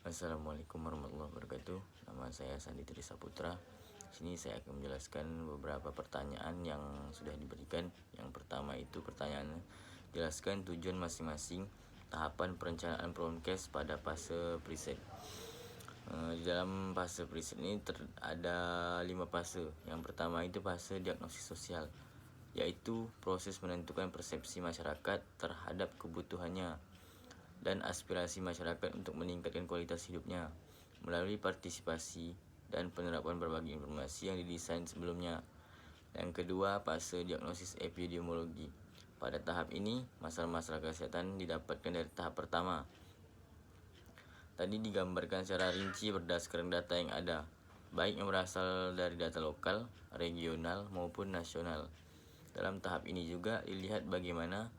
Assalamualaikum warahmatullahi wabarakatuh. Nama saya Sandi Trisaputra. Sini saya akan menjelaskan beberapa pertanyaan yang sudah diberikan. Yang pertama itu pertanyaannya, jelaskan tujuan masing-masing tahapan perencanaan Promkes pada fase preset. Di dalam fase preset ini ada 5 fase. Yang pertama itu fase diagnosis sosial, yaitu proses menentukan persepsi masyarakat terhadap kebutuhannya dan aspirasi masyarakat untuk meningkatkan kualitas hidupnya melalui partisipasi dan penerapan berbagai informasi yang didesain sebelumnya. Yang kedua, fase diagnosis epidemiologi. Pada tahap ini, masalah-masalah kesehatan didapatkan dari tahap pertama. Tadi digambarkan secara rinci berdasarkan data yang ada, baik yang berasal dari data lokal, regional, maupun nasional. Dalam tahap ini juga dilihat bagaimana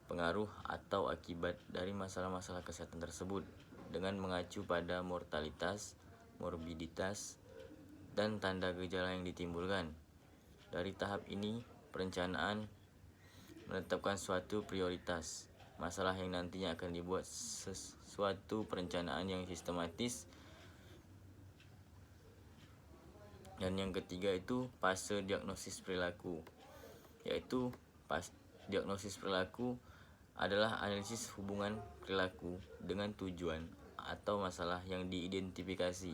pengaruh atau akibat dari masalah-masalah kesehatan tersebut dengan mengacu pada mortalitas, morbiditas, dan tanda gejala yang ditimbulkan. Dari tahap ini, perencanaan menetapkan suatu prioritas masalah yang nantinya akan dibuat sesuatu perencanaan yang sistematis. Dan yang ketiga itu fase diagnosis perilaku, yaitu diagnosis perilaku adalah analisis hubungan perilaku dengan tujuan atau masalah yang diidentifikasi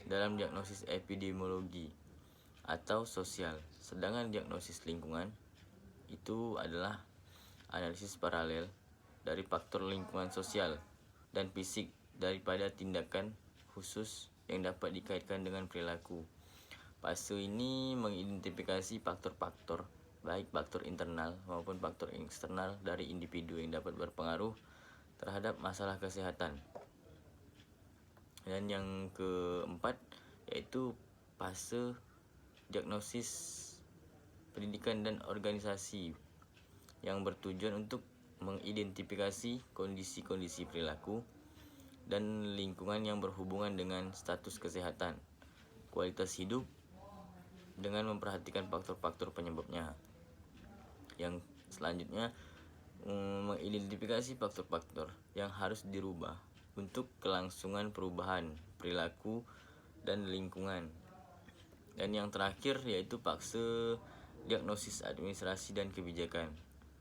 dalam diagnosis epidemiologi atau sosial. Sedangkan diagnosis lingkungan itu adalah analisis paralel dari faktor lingkungan sosial dan fisik daripada tindakan khusus yang dapat dikaitkan dengan perilaku. Fase ini mengidentifikasi faktor-faktor, baik faktor internal maupun faktor eksternal dari individu yang dapat berpengaruh terhadap masalah kesehatan. Dan yang keempat yaitu fase diagnosis pendidikan dan organisasi yang bertujuan untuk mengidentifikasi kondisi-kondisi perilaku dan lingkungan yang berhubungan dengan status kesehatan, kualitas hidup dengan memperhatikan faktor-faktor penyebabnya. Yang selanjutnya, mengidentifikasi faktor-faktor yang harus dirubah untuk kelangsungan perubahan perilaku dan lingkungan. Dan yang terakhir yaitu fase diagnosis administrasi dan kebijakan.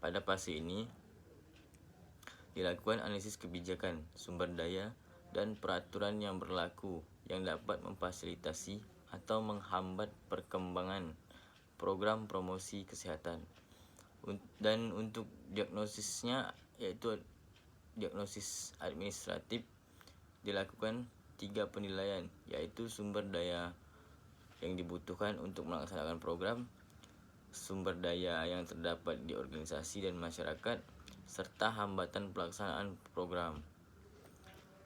Pada fase ini dilakukan analisis kebijakan, sumber daya, dan peraturan yang berlaku yang dapat memfasilitasi atau menghambat perkembangan program promosi kesehatan. Dan untuk diagnosisnya yaitu diagnosis administratif dilakukan 3 penilaian, yaitu sumber daya yang dibutuhkan untuk melaksanakan program, sumber daya yang terdapat di organisasi dan masyarakat, serta hambatan pelaksanaan program.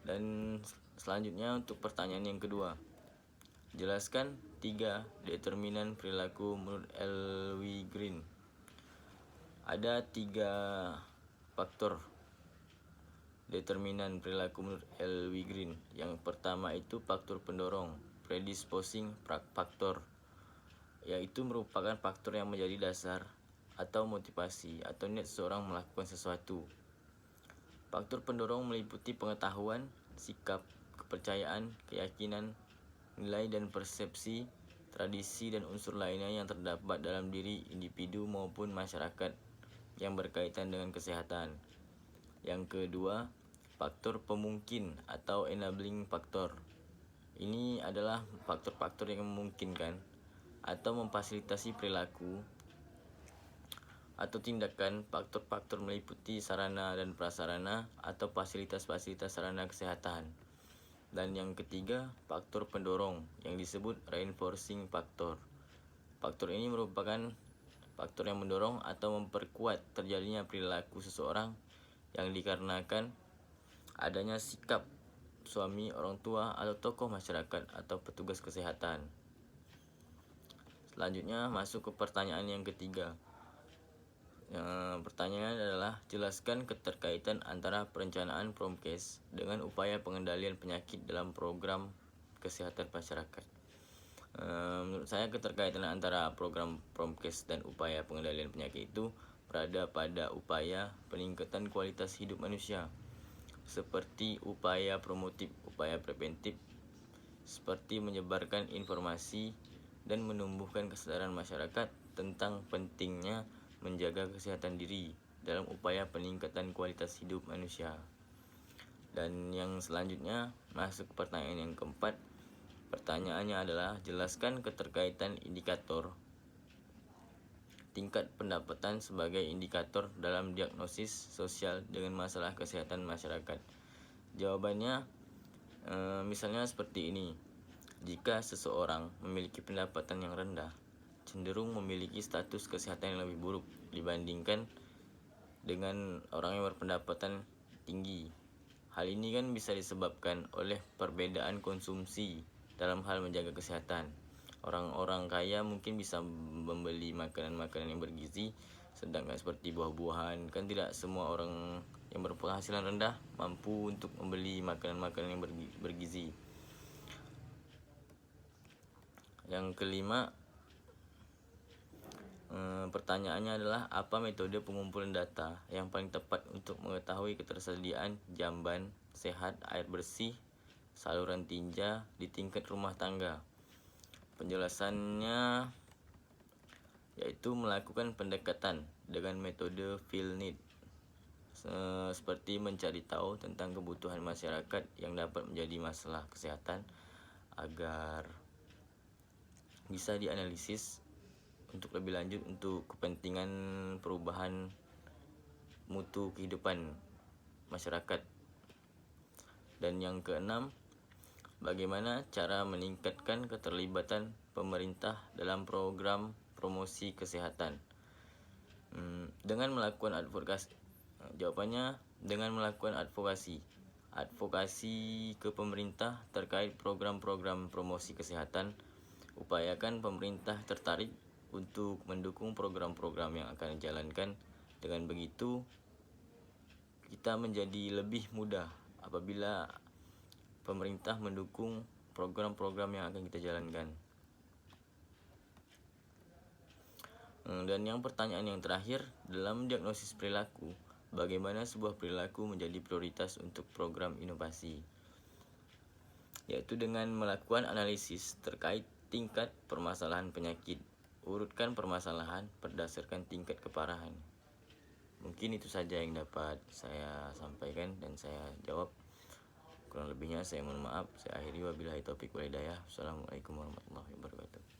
Dan selanjutnya untuk pertanyaan yang kedua, jelaskan 3 determinan perilaku menurut L.W. Green. Ada 3 faktor determinan perilaku menurut L.W. Green. Yang pertama itu faktor pendorong, predisposing factor, yaitu merupakan faktor yang menjadi dasar atau motivasi atau niat seseorang melakukan sesuatu. Faktor pendorong meliputi pengetahuan, sikap, kepercayaan, keyakinan, nilai dan persepsi, tradisi dan unsur lainnya yang terdapat dalam diri individu maupun masyarakat yang berkaitan dengan kesehatan. Yang kedua, faktor pemungkin atau enabling factor. Ini adalah faktor-faktor yang memungkinkan atau memfasilitasi perilaku atau tindakan. Faktor-faktor meliputi sarana dan prasarana atau fasilitas-fasilitas sarana kesehatan. Dan yang ketiga, faktor pendorong yang disebut reinforcing factor. Faktor ini merupakan faktor yang mendorong atau memperkuat terjadinya perilaku seseorang yang dikarenakan adanya sikap suami, orang tua, atau tokoh masyarakat atau petugas kesehatan. Selanjutnya masuk ke pertanyaan yang ketiga. Pertanyaan adalah jelaskan keterkaitan antara perencanaan Promkes dengan upaya pengendalian penyakit dalam program kesehatan masyarakat. Menurut saya keterkaitan antara program Promkes dan upaya pengendalian penyakit itu berada pada upaya peningkatan kualitas hidup manusia seperti upaya promotif, upaya preventif, seperti menyebarkan informasi dan menumbuhkan kesadaran masyarakat tentang pentingnya menjaga kesehatan diri dalam upaya peningkatan kualitas hidup manusia. Dan yang selanjutnya masuk ke pertanyaan yang keempat. Pertanyaannya adalah jelaskan keterkaitan indikator tingkat pendapatan sebagai indikator dalam diagnosis sosial dengan masalah kesehatan masyarakat. Jawabannya misalnya seperti ini. Jika seseorang memiliki pendapatan yang rendah, cenderung memiliki status kesehatan yang lebih buruk dibandingkan dengan orang yang berpendapatan tinggi. Hal ini kan bisa disebabkan oleh perbedaan konsumsi dalam hal menjaga kesehatan. Orang-orang kaya mungkin bisa membeli makanan-makanan yang bergizi, sedangkan seperti buah-buahan, kan tidak semua orang yang berpenghasilan rendah mampu untuk membeli makanan-makanan yang bergizi. Yang kelima, pertanyaannya adalah apa metode pengumpulan data yang paling tepat untuk mengetahui ketersediaan jamban sehat, air bersih, saluran tinja di tingkat rumah tangga. Penjelasannya yaitu melakukan pendekatan dengan metode field need, seperti mencari tahu tentang kebutuhan masyarakat yang dapat menjadi masalah kesehatan agar bisa dianalisis untuk lebih lanjut untuk kepentingan perubahan mutu kehidupan masyarakat. Dan yang keenam, bagaimana cara meningkatkan keterlibatan pemerintah dalam program promosi kesehatan? Dengan melakukan advokasi. Jawabannya dengan melakukan advokasi ke pemerintah terkait program-program promosi kesehatan. Upayakan pemerintah tertarik untuk mendukung program-program yang akan dijalankan. Dengan begitu, kita menjadi lebih mudah apabila pemerintah mendukung program-program yang akan kita jalankan. Dan yang pertanyaan yang terakhir, dalam diagnosis perilaku, bagaimana sebuah perilaku menjadi prioritas untuk program inovasi? Yaitu dengan melakukan analisis terkait tingkat permasalahan penyakit. Urutkan permasalahan berdasarkan tingkat keparahan. Mungkin itu saja yang dapat saya sampaikan dan saya jawab. Kurang lebihnya saya mohon maaf. Saya akhiri, wabillahi taufik wal hidayah. Assalamualaikum warahmatullahi wabarakatuh.